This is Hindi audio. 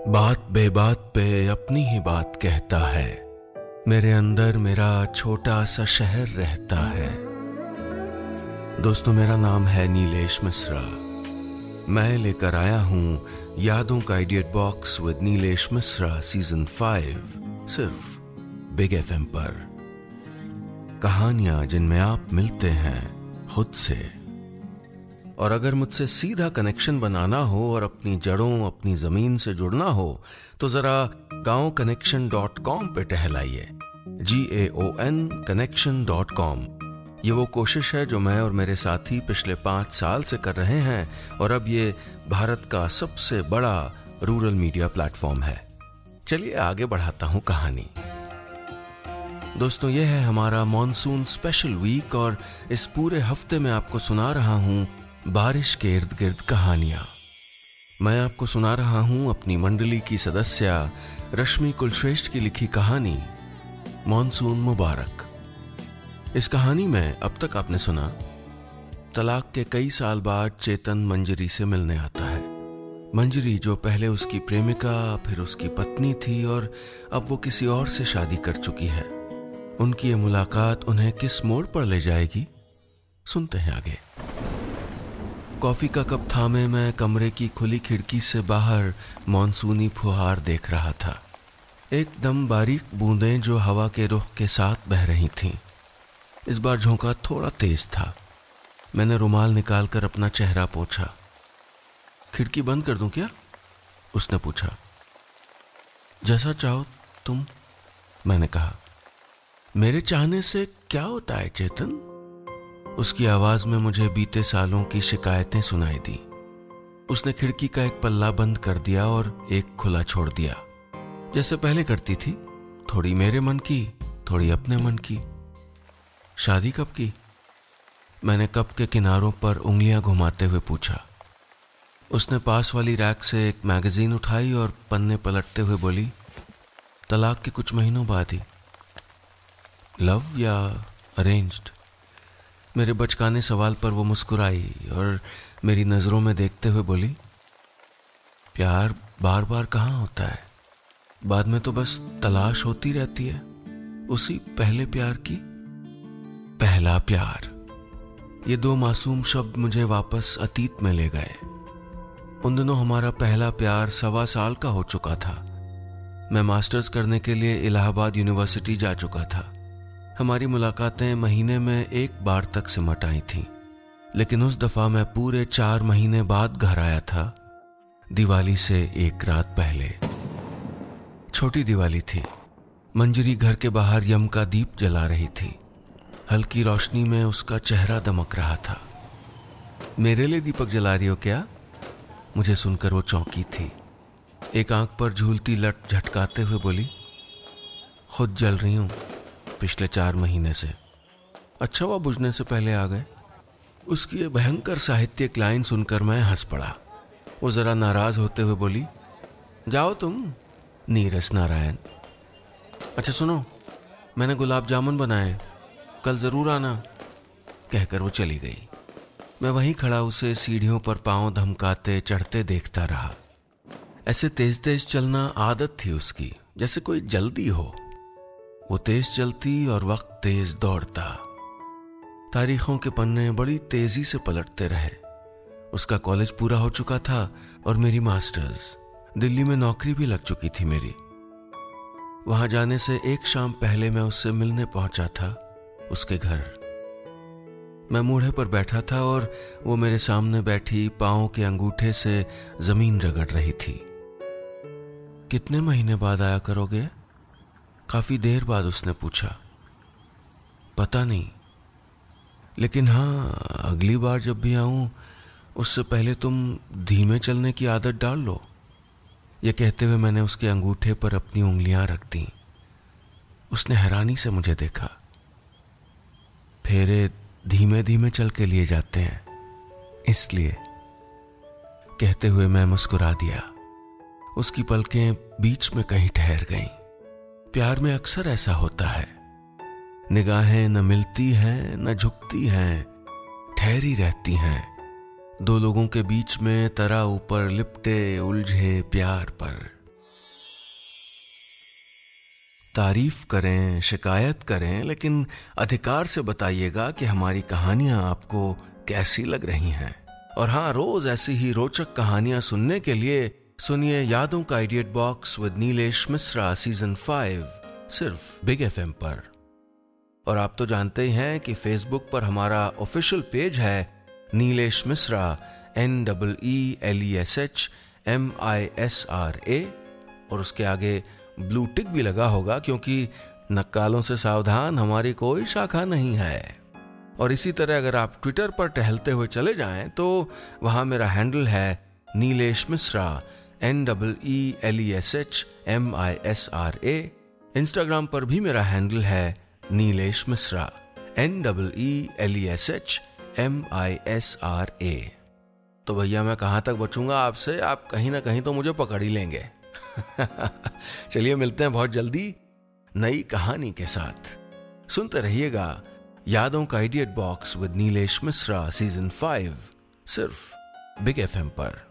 बात बेबात पे अपनी ही बात कहता है। मेरे अंदर मेरा छोटा सा शहर रहता है। दोस्तों, मेरा नाम है नीलेश मिश्रा। मैं लेकर आया हूँ यादों का idiot box with Nilesh Mishra season 5 सिर्फ बिग एफएम पर। कहानियां जिनमें आप मिलते हैं खुद से। और अगर मुझसे सीधा कनेक्शन बनाना हो और अपनी जड़ों, अपनी जमीन से जुड़ना हो तो जरा gaonconnection.com पे टहलाइए। GAON connection.com। ये वो कोशिश है जो मैं और मेरे साथी पिछले 5 साल से कर रहे हैं और अब ये भारत का सबसे बड़ा रूरल मीडिया प्लेटफॉर्म है। चलिए आगे बढ़ाता हूं कहानी। दोस्तों, यह है हमारा मॉनसून स्पेशल वीक और इस पूरे हफ्ते में आपको सुना रहा हूं बारिश के इर्द गिर्द कहानियां। मैं आपको सुना रहा हूं अपनी मंडली की सदस्य रश्मि कुलश्रेष्ठ की लिखी कहानी मॉनसून मुबारक। इस कहानी में अब तक आपने सुना तलाक के कई साल बाद चेतन मंजरी से मिलने आता है। मंजरी जो पहले उसकी प्रेमिका, फिर उसकी पत्नी थी और अब वो किसी और से शादी कर चुकी है। उनकी ये मुलाकात उन्हें किस मोड़ पर ले जाएगी, सुनते हैं आगे। कॉफी का कप थामे मैं कमरे की खुली खिड़की से बाहर मॉनसूनी फुहार देख रहा था। एकदम बारीक बूंदें जो हवा के रुख के साथ बह रही थीं। इस बार झोंका थोड़ा तेज था। मैंने रुमाल निकालकर अपना चेहरा पोंछा। खिड़की बंद कर दूं क्या? उसने पूछा। जैसा चाहो तुम, मैंने कहा। मेरे चाहने से क्या होता है चेतन? उसकी आवाज में मुझे बीते सालों की शिकायतें सुनाई दी। उसने खिड़की का एक पल्ला बंद कर दिया और एक खुला छोड़ दिया, जैसे पहले करती थी। थोड़ी मेरे मन की, थोड़ी अपने मन की। शादी कब की? मैंने कप के किनारों पर उंगलियां घुमाते हुए पूछा। उसने पास वाली रैक से एक मैगजीन उठाई और पन्ने पलटते हुए बोली, तलाक के कुछ महीनों बाद ही। लव या अरेंज्ड? मेरे बचकाने सवाल पर वो मुस्कुराई और मेरी नजरों में देखते हुए बोली, प्यार बार बार कहाँ होता है, बाद में तो बस तलाश होती रहती है उसी पहले प्यार की। पहला प्यार, ये 2 मासूम शब्द मुझे वापस अतीत में ले गए। उन दिनों हमारा पहला प्यार 1.25 साल का हो चुका था। मैं मास्टर्स करने के लिए इलाहाबाद यूनिवर्सिटी जा चुका था। हमारी मुलाकातें महीने में 1 बार तक सिमट आई थीं, लेकिन उस दफा मैं पूरे 4 महीने बाद घर आया था, दिवाली से 1 रात पहले। छोटी दिवाली थी। मंजरी घर के बाहर यम का दीप जला रही थी। हल्की रोशनी में उसका चेहरा दमक रहा था। मेरे लिए दीपक जला रही हो क्या? मुझे सुनकर वो चौंकी थी। एक आंख पर झूलती लट झटकाते हुए बोली, खुद जल रही हूं पिछले 4 महीने से। अच्छा हुआ बुझने से पहले आ गए। उसकी ये भयंकर साहित्यिक लाइन सुनकर मैं हंस पड़ा। वो जरा नाराज होते हुए बोली, जाओ तुम नीरस नारायण। अच्छा सुनो, मैंने गुलाब जामुन बनाए, कल जरूर आना, कहकर वो चली गई। मैं वहीं खड़ा उसे सीढ़ियों पर पांव धमकाते चढ़ते देखता रहा। ऐसे तेज तेज चलना आदत थी उसकी, जैसे कोई जल्दी हो। वो तेज चलती और वक्त तेज दौड़ता। तारीखों के पन्ने बड़ी तेजी से पलटते रहे। उसका कॉलेज पूरा हो चुका था और मेरी मास्टर्स। दिल्ली में नौकरी भी लग चुकी थी मेरी। वहां जाने से एक शाम पहले मैं उससे मिलने पहुंचा था, उसके घर। मैं मूढ़े पर बैठा था और वो मेरे सामने बैठी पांव के अंगूठे से जमीन रगड़ रही थी। कितने महीने बाद आया करोगे? काफी देर बाद उसने पूछा। पता नहीं, लेकिन हाँ, अगली बार जब भी आऊं उससे पहले तुम धीमे चलने की आदत डाल लो। ये कहते हुए मैंने उसके अंगूठे पर अपनी उंगलियां रख दी। उसने हैरानी से मुझे देखा। फेरे धीमे धीमे चल के लिए जाते हैं, इसलिए, कहते हुए मैं मुस्कुरा दिया। उसकी पलकें बीच में कहीं ठहर गईं। प्यार में अक्सर ऐसा होता है, निगाहें न मिलती हैं न झुकती हैं, ठहरी रहती हैं। 2 लोगों के बीच में तरा ऊपर लिपटे उलझे प्यार पर। तारीफ करें, शिकायत करें, लेकिन अधिकार से बताइएगा कि हमारी कहानियां आपको कैसी लग रही हैं। और हाँ, रोज ऐसी ही रोचक कहानियां सुनने के लिए सुनिए यादों का idiot box with Nilesh Mishra season 5 सिर्फ बिग एफएम पर। और आप तो जानते ही हैं कि फेसबुक पर हमारा ऑफिशियल पेज है नीलेश मिश्रा NEELESHMISRA, और उसके आगे ब्लू टिक भी लगा होगा क्योंकि नक्कालों से सावधान हमारी कोई शाखा नहीं है। और इसी तरह अगर आप ट्विटर पर टहलते हुए चले जाएं तो वहां मेरा हैंडल है नीलेश मिश्रा NEELESHMISRA। इंस्टाग्राम पर भी मेरा हैंडल है नीलेश मिश्रा NEELESHMISRA। तो भैया मैं कहां तक बचूंगा आपसे, आप कहीं ना कहीं तो मुझे पकड़ ही लेंगे। चलिए मिलते हैं बहुत जल्दी नई कहानी के साथ। सुनते रहिएगा यादों का idiot box with Nilesh Mishra season 5 सिर्फ बिग एफएम पर।